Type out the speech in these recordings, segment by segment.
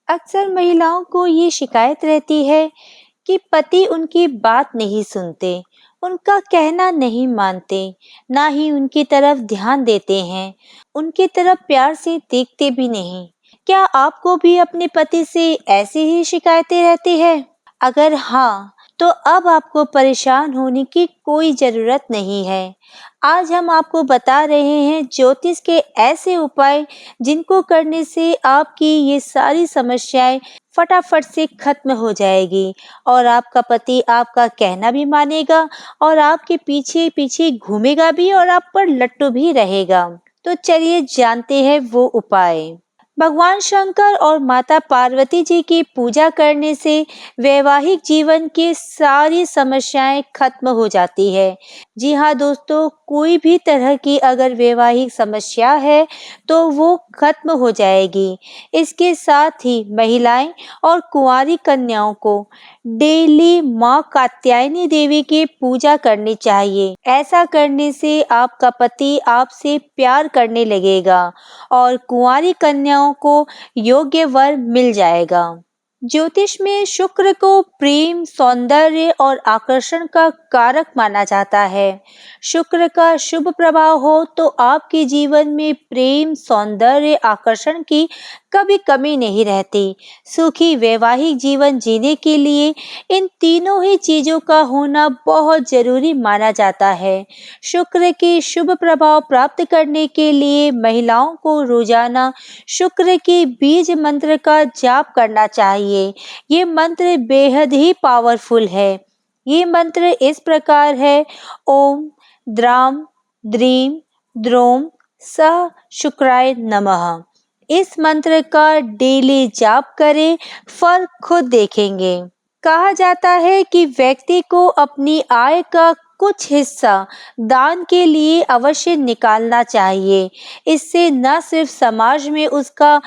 अक्सर महिलाओं को ये शिकायत रहती है कि पति उनकी बात नहीं सुनते, उनका कहना नहीं मानते, ना ही उनकी तरफ ध्यान देते हैं, उनकी तरफ प्यार से देखते भी नहीं। क्या आपको भी अपने पति से ऐसी ही शिकायतें रहती है? अगर हाँ, तो अब आपको परेशान होने की कोई जरूरत नहीं है। आज हम आपको बता रहे हैं ज्योतिष के ऐसे उपाय जिनको करने से आपकी ये सारी समस्याएं फटाफट से खत्म हो जाएगी और आपका पति आपका कहना भी मानेगा और आपके पीछे पीछे घूमेगा भी और आप पर लट्टू भी रहेगा। तो चलिए जानते हैं वो उपाय। भगवान शंकर और माता पार्वती जी की पूजा करने से वैवाहिक जीवन की सारी समस्याएं खत्म हो जाती है। जी हाँ दोस्तों, कोई भी तरह की अगर वैवाहिक समस्या है तो वो खत्म हो जाएगी। इसके साथ ही महिलाएं और कुंवारी कन्याओं को डेली माँ कात्यायनी देवी की पूजा करनी चाहिए। ऐसा करने से आपका पति आपसे प्यार करने लगेगा और कुंवारी कन्याओं को योग्य वर मिल जाएगा। ज्योतिष में शुक्र को प्रेम, सौंदर्य और आकर्षण का कारक माना जाता है। शुक्र का शुभ प्रभाव हो तो आपके जीवन में प्रेम, सौंदर्य, आकर्षण की कभी कमी नहीं रहती। सुखी वैवाहिक जीवन जीने के लिए इन तीनों ही चीजों का होना बहुत जरूरी माना जाता है। शुक्र के शुभ प्रभाव प्राप्त करने के लिए महिलाओं को रोजाना शुक्र के बीज मंत्र का जाप करना चाहिए। ये मंत्र बेहद ही पावरफुल है। ये मंत्र इस प्रकार है: ओम द्राम द्रीम द्रोम स शुक्राय नमः। इस मंत्र का डेली जाप करें, फल खुद देखेंगे। कहा जाता है कि व्यक्ति को अपनी आय का कुछ हिस्सा दान के लिए अवश्य निकालना चाहिए। इससे न सिर्फ समाज में उसका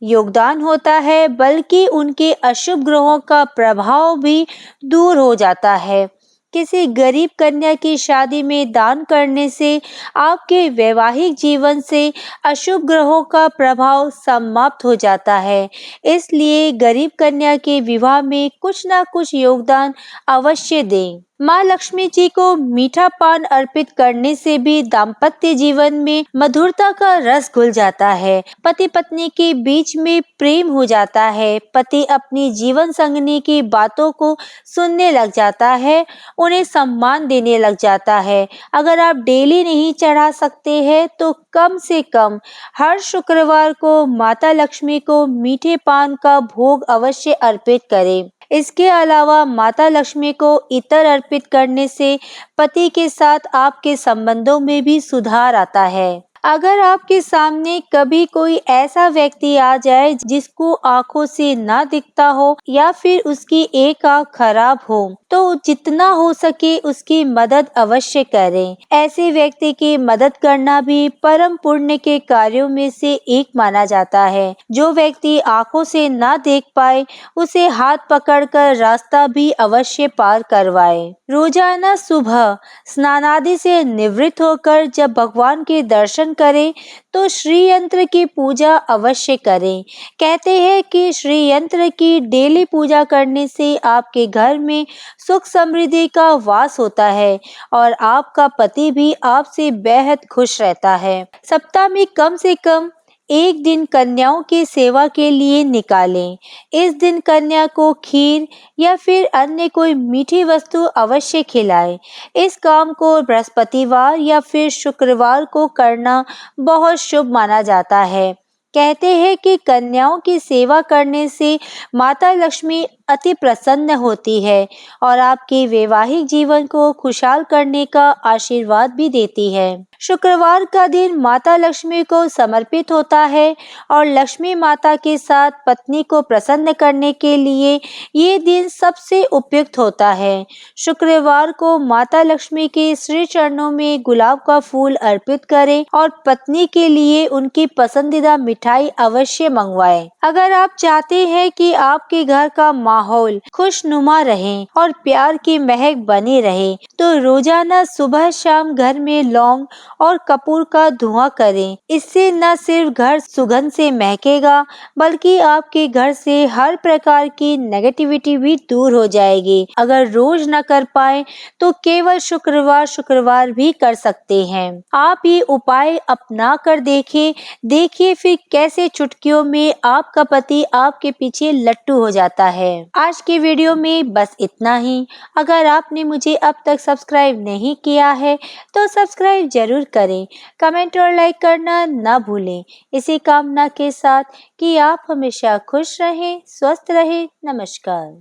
योगदान होता है बल्कि उनके अशुभ ग्रहों का प्रभाव भी दूर हो जाता है। किसी गरीब कन्या की शादी में दान करने से आपके वैवाहिक जीवन से अशुभ ग्रहों का प्रभाव समाप्त हो जाता है। इसलिए गरीब कन्या के विवाह में कुछ ना कुछ योगदान अवश्य दें। माँ लक्ष्मी जी को मीठा पान अर्पित करने से भी दाम्पत्य जीवन में मधुरता का रस घुल जाता है। पति पत्नी के बीच में प्रेम हो जाता है। पति अपनी जीवन संगनी की बातों को सुनने लग जाता है, उन्हें सम्मान देने लग जाता है। अगर आप डेली नहीं चढ़ा सकते हैं तो कम से कम हर शुक्रवार को माता लक्ष्मी को मीठे पान का भोग अवश्य अर्पित करें। इसके अलावा माता लक्ष्मी को इत्र अर्पित करने से पति के साथ आपके संबंधों में भी सुधार आता है। अगर आपके सामने कभी कोई ऐसा व्यक्ति आ जाए जिसको आंखों से ना दिखता हो या फिर उसकी एक आंख खराब हो तो जितना हो सके उसकी मदद अवश्य करें। ऐसे व्यक्ति की मदद करना भी परम पुण्य के कार्यों में से एक माना जाता है। जो व्यक्ति आंखों से ना देख पाए उसे हाथ पकड़कर रास्ता भी अवश्य पार करवाए। रोजाना सुबह स्नानादि से निवृत्त होकर जब भगवान के दर्शन करें तो श्री यंत्र की पूजा अवश्य करें। कहते हैं कि श्री यंत्र की डेली पूजा करने से आपके घर में सुख समृद्धि का वास होता है और आपका पति भी आपसे बेहद खुश रहता है। सप्ताह में कम से कम एक दिन कन्याओं की सेवा के लिए निकालें। इस दिन कन्या को खीर या फिर अन्य कोई मीठी वस्तु अवश्य खिलाएं। इस काम को बृहस्पतिवार या फिर शुक्रवार को करना बहुत शुभ माना जाता है। कहते हैं कि कन्याओं की सेवा करने से माता लक्ष्मी अति प्रसन्न होती है और आपके वैवाहिक जीवन को खुशहाल करने का आशीर्वाद भी देती है। शुक्रवार का दिन माता लक्ष्मी को समर्पित होता है और लक्ष्मी माता के साथ पत्नी को प्रसन्न करने के लिए ये दिन सबसे उपयुक्त होता है। शुक्रवार को माता लक्ष्मी के श्री चरणों में गुलाब का फूल अर्पित करें और पत्नी के लिए उनकी पसंदीदा मिठाई अवश्य मंगवाएं। अगर आप चाहते हैं कि आपके घर का माहौल खुशनुमा रहे और प्यार की महक बनी रहे तो रोजाना सुबह शाम घर में लौंग और कपूर का धुआं करें। इससे न सिर्फ घर सुगंध से महकेगा बल्कि आपके घर से हर प्रकार की नेगेटिविटी भी दूर हो जाएगी। अगर रोज न कर पाए तो केवल शुक्रवार भी कर सकते हैं। आप ये उपाय अपना कर देखिए फिर कैसे चुटकियों में आपका पति आपके पीछे लट्टू हो जाता है। आज की वीडियो में बस इतना ही। अगर आपने मुझे अब तक सब्सक्राइब नहीं किया है तो सब्सक्राइब जरूर करें, कमेंट और लाइक करना ना भूलें। इसी कामना के साथ कि आप हमेशा खुश रहें, स्वस्थ रहें। नमस्कार।